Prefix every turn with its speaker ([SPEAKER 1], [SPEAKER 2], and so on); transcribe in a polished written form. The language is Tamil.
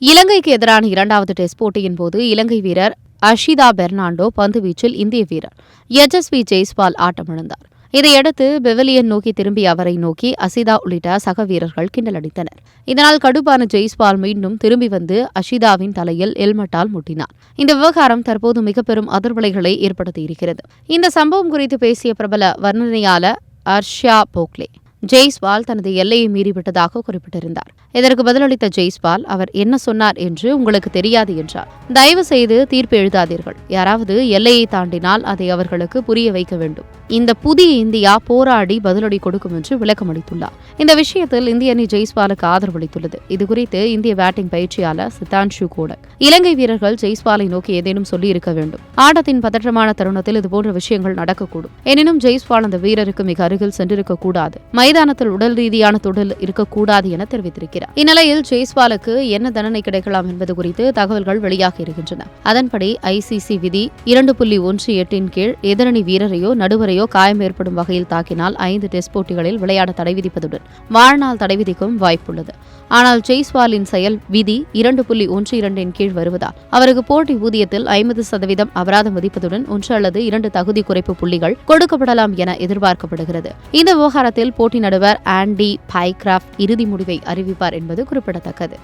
[SPEAKER 1] இலங்கைக்கு எதிரான இரண்டாவது டெஸ்ட் போட்டியின் போது இலங்கை வீரர் அஷிதா பெர்னாண்டோ பந்துவீச்சில் இந்திய வீரர் யசஸ்வி ஜெய்ஸ்வால் ஆட்டமிழந்தார். இதையடுத்து பெவிலியன் நோக்கி திரும்பிய அவரை நோக்கி அசிதா உள்ளிட்ட சக வீரர்கள் கிண்டலடித்தனர். இதனால் கடுப்பான ஜெய்ஸ்வால் மீண்டும் திரும்பி வந்து அஷிதாவின் தலையில் ஹெல்மெட்டால் முட்டினார். இந்த விவகாரம் தற்போது மிக பெரும் அதிர்வலைகளை ஏற்படுத்தியிருக்கிறது. இந்த சம்பவம் குறித்து பேசிய பிரபல வர்ணனையாளர் அர்ஷா போக்லே ஜெய்ஸ்வால் தனது எல்லையை மீறிவிட்டதாக குறிப்பிட்டிருந்தார். இதற்கு பதிலளித்த ஜெய்ஸ்வால், அவர் என்ன சொன்னார் என்று உங்களுக்கு தெரியாது என்றார். தயவு செய்து தீர்ப்பு எழுதாதீர்கள். யாராவது எல்லையை தாண்டினால் அதை அவர்களுக்கு புரிய வைக்க வேண்டும். இந்த புதிய இந்தியா போராடி பதிலடி கொடுக்கும் என்று விளக்கமளித்துள்ளார். இந்த விஷயத்தில் இந்திய அணி ஜெய்ஸ்வாலுக்கு ஆதரவளித்துள்ளது. இதுகுறித்து இந்திய பேட்டிங் பயிற்சியாளர் சித்தான்ஷு கோடக், இலங்கை வீரர்கள் ஜெய்ஸ்வாலை நோக்கி ஏதேனும் சொல்லியிருக்க வேண்டும். ஆட்டத்தின் பதற்றமான தருணத்தில் இதுபோன்ற விஷயங்கள் நடக்கக்கூடும். எனினும் ஜெய்ஸ்வால் அந்த வீரருக்கு மிக அருகில் சென்றிருக்க கூடாது, மைதானத்தில் உடல் ரீதியான தொழில் இருக்கக்கூடாது என தெரிவித்திருக்கிறார். இந்நிலையில் ஜெய்ஸ்வாலுக்கு என்ன தண்டனை கிடைக்கலாம் என்பது குறித்து தகவல்கள் வெளியாகி இருக்கின்றன. அதன்படி ஐசிசி விதி 2.18 கீழ் எதிரணி வீரரையோ நடுவரையோ காயம் ஏற்படும் வகையில் தாக்கினால் 5 டெஸ்ட் போட்டிகளில் விளையாட தடை விதிப்பதுடன் வாழ்நாள் தடை விதிக்கும் வாய்ப்புள்ளது. ஆனால் ஜெய்ஸ்வாலின் செயல் விதி 2.12 கீழ் வருவதால் அவருக்கு போட்டி ஊதியத்தில் 50% அபராதம் விதிப்பதுடன் 1 அல்லது 2 தகுதி குறைப்பு புள்ளிகள் கொடுக்கப்படலாம் என எதிர்பார்க்கப்படுகிறது. இந்த விவகாரத்தில் போட்டி நடுவர் ஆண்டி பைக்ராஃப்ட் இறுதி முடிவை அறிவிப்பார் என்பது குறிப்பிடத்தக்கது.